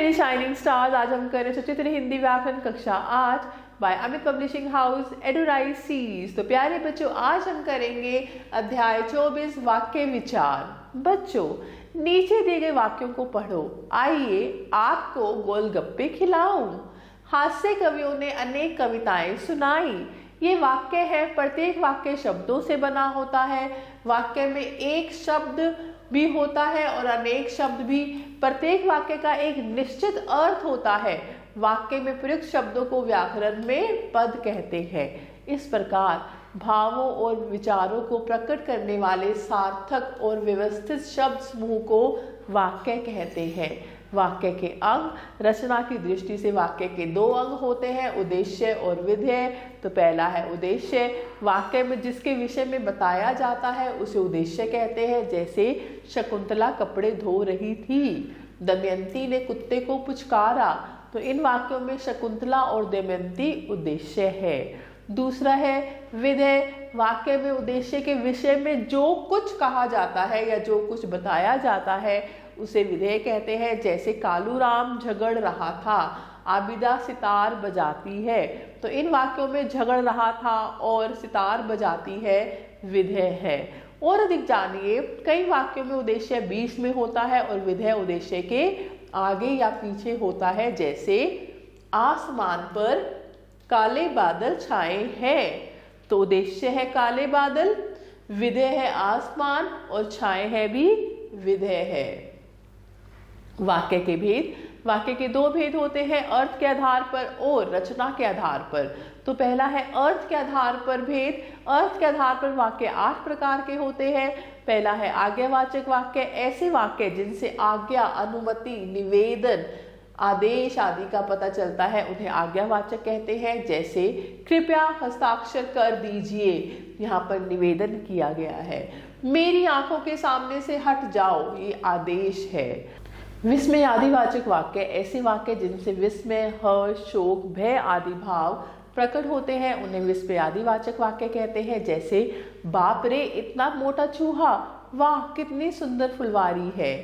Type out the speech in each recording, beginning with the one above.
मेरे shining stars, आज हम करें सचित्र हिंदी व्याकरण कक्षा 8 by Amit publishing house Edurise series. तो प्यारे बच्चों, आज हम करेंगे अध्याय 24 वाक्य विचार। बच्चों, नीचे दिए गए वाक्यों को पढ़ो। आइए आपको गोलगप्पे खिलाऊं। हास्य कवियों ने अनेक कविताएं सुनाई। ये वाक्य है, प्रत्येक वाक्य शब्दों से बना होता है। वाक्य में एक शब्द भी होता है और अनेक शब्द भी। प्रत्येक वाक्य का एक निश्चित अर्थ होता है। वाक्य में प्रयुक्त शब्दों को व्याकरण में पद कहते हैं। इस प्रकार भावों और विचारों को प्रकट करने वाले सार्थक और व्यवस्थित शब्द समूह को वाक्य कहते हैं। वाक्य के अंग, रचना की दृष्टि से वाक्य के दो अंग होते हैं, उद्देश्य और विधेय। तो पहला है उद्देश्य। वाक्य में जिसके विषय में बताया जाता है उसे उद्देश्य कहते हैं। जैसे शकुंतला कपड़े धो रही थी, दमयंती ने कुत्ते को पुचकारा। तो इन वाक्यों में शकुंतला और दमयंती उद्देश्य है। दूसरा है विधेय। वाक्य में उद्देश्य के विषय में जो कुछ कहा जाता है या जो कुछ बताया जाता है उसे विधेय कहते हैं। जैसे कालू राम झगड़ रहा था, आबिदा सितार बजाती है। तो इन वाक्यों में झगड़ रहा था और सितार बजाती है विधेय है। और अधिक जानिए, कई वाक्यों में उद्देश्य बीच में होता है और विधेय उद्देश्य के आगे या पीछे होता है। जैसे आसमान पर काले बादल छाए हैं, तो उद्देश्य है काले बादल, विधेय है आसमान और छाए है भी विधेय है। वाक्य के भेद। वाक्य के दो भेद होते हैं, अर्थ के आधार पर और रचना के आधार पर। तो पहला है अर्थ के आधार पर भेद। अर्थ के आधार पर वाक्य 8 प्रकार के होते हैं। पहला है आज्ञावाचक वाक्य। ऐसे वाक्य जिनसे आज्ञा, अनुमति, निवेदन, आदेश आदि का पता चलता है उन्हें आज्ञावाचक कहते हैं। जैसे कृपया हस्ताक्षर कर दीजिए, यहाँ पर निवेदन किया गया है। मेरी आंखों के सामने से हट जाओ, ये आदेश है। विस्मय आदिवाचक वाक्य। ऐसे वाक्य जिनसे विस्मय, हर्ष, शोक, भय आदि भाव प्रकट होते हैं उन्हें विस्मय आदिवाचक वाक्य कहते हैं। जैसे बाप रे इतना मोटा चूहा, वाह कितनी सुंदर फुलवारी है।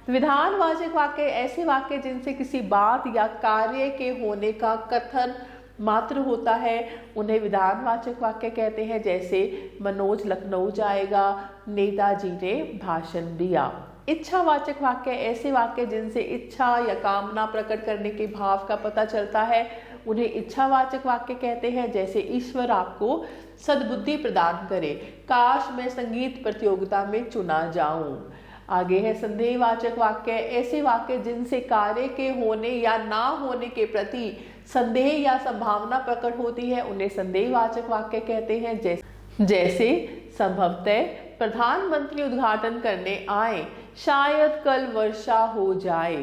विधानवाचक वाक्य। ऐसे वाक्य जिनसे किसी बात या कार्य के होने का कथन मात्र होता है उन्हें विधानवाचक वाक्य कहते हैं। जैसे मनोज लखनऊ जाएगा, नेताजी ने भाषण दिया। इच्छावाचक वाक्य। ऐसे वाक्य जिनसे इच्छा या कामना प्रकट करने के भाव का पता चलता है उन्हें इच्छावाचक वाक्य कहते हैं। जैसे ईश्वर आपको सद्बुद्धि प्रदान करे, काश मैं संगीत प्रतियोगिता में चुना जाऊं। आगे है संदेहवाचक वाक्य। ऐसे वाक्य जिनसे कार्य के होने या ना होने के प्रति संदेह या संभावना प्रकट होती है उन्हें संदेहवाचक वाक्य कहते हैं। जैसे संभवतः प्रधानमंत्री उद्घाटन करने आए, शायद कल वर्षा हो जाए।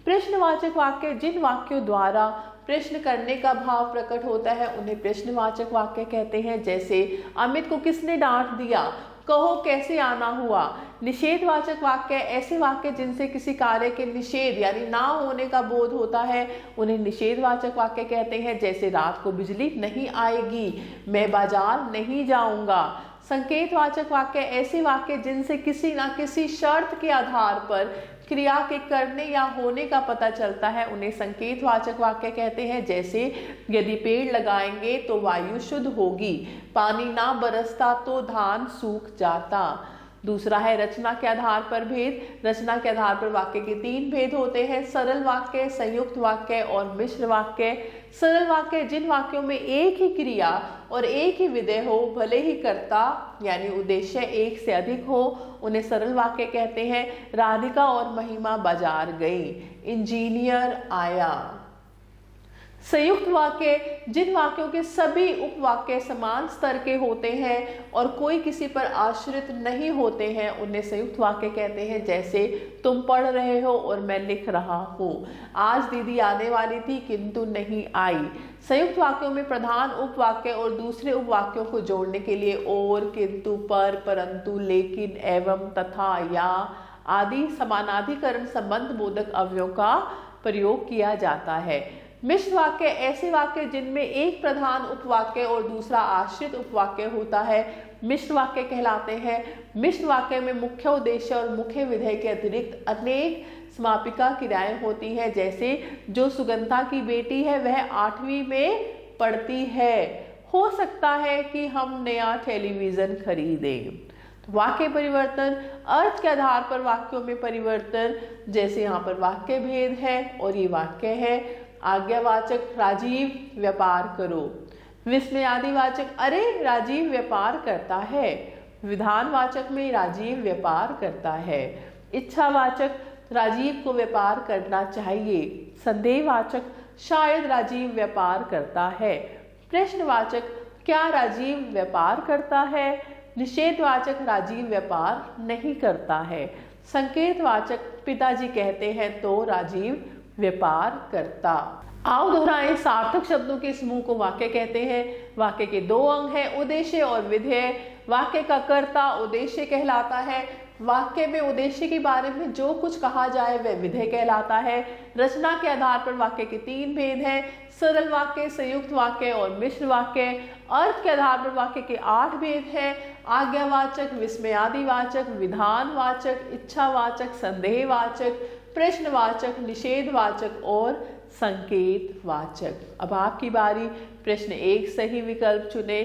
प्रश्नवाचक वाक्य। जिन वाक्यों द्वारा प्रश्न करने का भाव प्रकट होता है उन्हें प्रश्नवाचक वाक्य कहते हैं। जैसे अमित को किसने डांट दिया, कहो कैसे आना हुआ। निषेधवाचक वाक्य। ऐसे वाक्य जिनसे किसी कार्य के निषेध यानी ना होने का बोध होता है उन्हें निषेधवाचक वाक्य कहते हैं। जैसे रात को बिजली नहीं आएगी, मैं बाजार नहीं जाऊंगा। संकेतवाचक वाक्य। ऐसे वाक्य जिनसे किसी न किसी शर्त के आधार पर क्रिया के करने या होने का पता चलता है उन्हें संकेतवाचक वाक्य कहते हैं। जैसे यदि पेड़ लगाएंगे तो वायु शुद्ध होगी, पानी ना बरसता तो धान सूख जाता। दूसरा है रचना के आधार पर भेद। रचना के आधार पर वाक्य के 3 भेद होते हैं, सरल वाक्य, संयुक्त वाक्य और मिश्र वाक्य। सरल वाक्य जिन वाक्यों में एक ही क्रिया और एक ही विधेय हो, भले ही कर्ता यानी उद्देश्य एक से अधिक हो, उन्हें सरल वाक्य कहते हैं। राधिका और महिमा बाजार गई, इंजीनियर आया। संयुक्त वाक्य जिन वाक्यों के सभी उपवाक्य समान स्तर के होते हैं और कोई किसी पर आश्रित नहीं होते हैं उन्हें संयुक्त वाक्य कहते हैं। जैसे तुम पढ़ रहे हो और मैं लिख रहा हूँ, आज दीदी आने वाली थी किंतु नहीं आई। संयुक्त वाक्यों में प्रधान उपवाक्य और दूसरे उपवाक्यों को जोड़ने के लिए और, किंतु, पर, परंतु, लेकिन, एवं, तथा, या आदि समानाधिकरण संबंध बोधक अवयवों का प्रयोग किया जाता है। मिश्र वाक्य। ऐसे वाक्य जिनमें एक प्रधान उपवाक्य और दूसरा आश्रित उपवाक्य होता है मिश्र वाक्य कहलाते हैं। मिश्र वाक्य में मुख्य उद्देश्य और मुख्य विधेय के अतिरिक्त अनेक समापिका क्रियाएं होती हैं। जैसे जो सुगंधा की बेटी है वह 8वीं में पढ़ती है, हो सकता है कि हम नया टेलीविजन खरीदें। वाक्य परिवर्तन, अर्थ के आधार पर वाक्यों में परिवर्तन, जैसे यहाँ पर वाक्य भेद है और ये वाक्य है। आज्ञावाचक राजीव व्यापार करो, विस्मयादिवाचक अरे राजीव व्यापार करता है, विधानवाचक में राजीव व्यापार करता है, इच्छावाचक राजीव को व्यापार करना चाहिए, संदेहवाचक शायद राजीव व्यापार करता है, प्रश्नवाचक क्या राजीव व्यापार करता है, निषेधवाचक राजीव व्यापार नहीं करता है, संकेतवाचक पिताजी कहते हैं तो राजीव व्यापार करता। आओ दोहराएं, सार्थक शब्दों के समूह को वाक्य कहते हैं। वाक्य के 2 अंग हैं, उद्देश्य और विधेय। वाक्य का कर्ता उद्देश्य कहलाता है। वाक्य में उद्देश्य के बारे में जो कुछ कहा जाए वह विधेय कहलाता है। रचना के आधार पर वाक्य के 3 भेद हैं, सरल वाक्य, संयुक्त वाक्य और मिश्र वाक्य। अर्थ के आधार पर वाक्य के 8 भेद हैं, आज्ञावाचक, विस्मयादिवाचक, विधानवाचक, इच्छावाचक, संदेहवाचक, प्रश्नवाचक, निषेधवाचक और संकेतवाचक। अब आपकी बारी, प्रश्न 1 सही विकल्प चुने।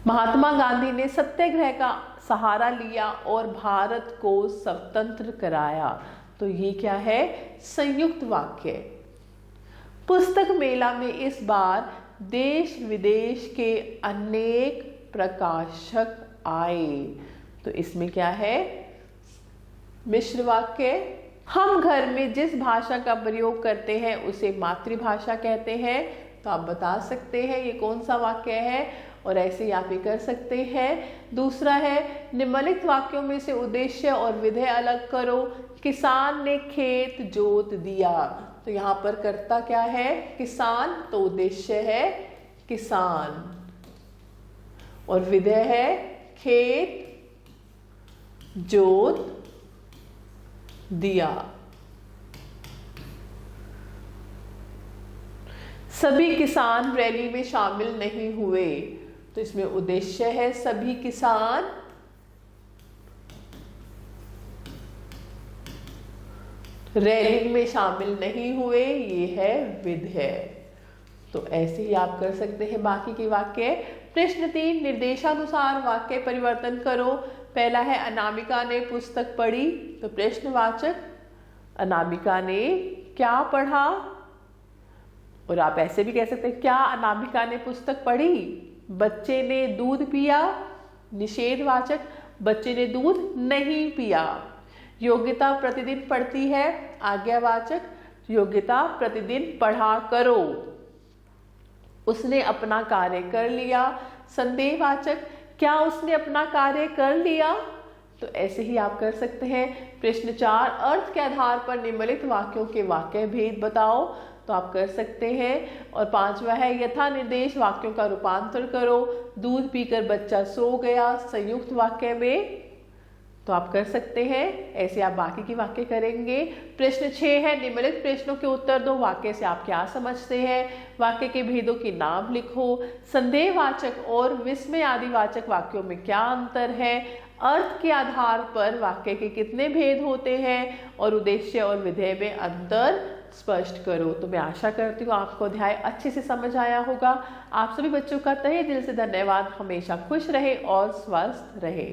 महात्मा गांधी ने सत्याग्रह का सहारा लिया और भारत को स्वतंत्र कराया, तो ये क्या है? संयुक्त वाक्य। पुस्तक मेला में इस बार देश विदेश के अनेक प्रकाशक आए, तो इसमें क्या है? मिश्र वाक्य। हम घर में जिस भाषा का प्रयोग करते हैं उसे मातृभाषा कहते हैं, तो आप बता सकते हैं ये कौन सा वाक्य है, और ऐसे ही आप ये कर सकते हैं। दूसरा है, निम्नलिखित वाक्यों में से उद्देश्य और विधेय अलग करो। किसान ने खेत जोत दिया, तो यहाँ पर कर्ता क्या है? किसान, तो उद्देश्य है किसान और विधेय है खेत जोत दिया। सभी किसान रैली में शामिल नहीं हुए, तो इसमें उद्देश्य है सभी किसान रैली में शामिल नहीं हुए, ये है विधेय। तो ऐसे ही आप कर सकते हैं बाकी के वाक्य। प्रश्न 3, निर्देशानुसार वाक्य परिवर्तन करो। पहला है, अनामिका ने पुस्तक पढ़ी, तो प्रश्नवाचक अनामिका ने क्या पढ़ा, और आप ऐसे भी कह सकते हैं, क्या अनामिका ने पुस्तक पढ़ी? बच्चे ने दूध पिया, निषेधवाचक बच्चे ने दूध नहीं पिया। योग्यता प्रतिदिन पढ़ती है, आज्ञावाचक योग्यता प्रतिदिन पढ़ा करो। उसने अपना कार्य कर लिया, संदेहवाचक क्या उसने अपना कार्य कर लिया, तो ऐसे ही आप कर सकते हैं। प्रश्न 4, अर्थ के आधार पर निम्नलिखित वाक्यों के वाक्य भेद बताओ, तो आप कर सकते हैं। और 5वां है, यथा निर्देश वाक्यों का रूपांतर करो। दूध पीकर बच्चा सो गया, संयुक्त वाक्य में, तो आप कर सकते हैं। ऐसे आप बाकी की वाक्य करेंगे। प्रश्न 6 है, निम्नलिखित प्रश्नों के उत्तर दो। वाक्य से आप क्या समझते हैं? वाक्य के भेदों के नाम लिखो। संदेहवाचक और विस्मयादिवाचक वाक्यों में क्या अंतर है? अर्थ के आधार पर वाक्य के कितने भेद होते हैं? और उद्देश्य और विधेय में अंतर स्पष्ट करो। तो मैं आशा करती हूँ आपको अध्याय अच्छे से समझ आया होगा। आप सभी बच्चों का तहे दिल से धन्यवाद। हमेशा खुश रहे और स्वस्थ रहे।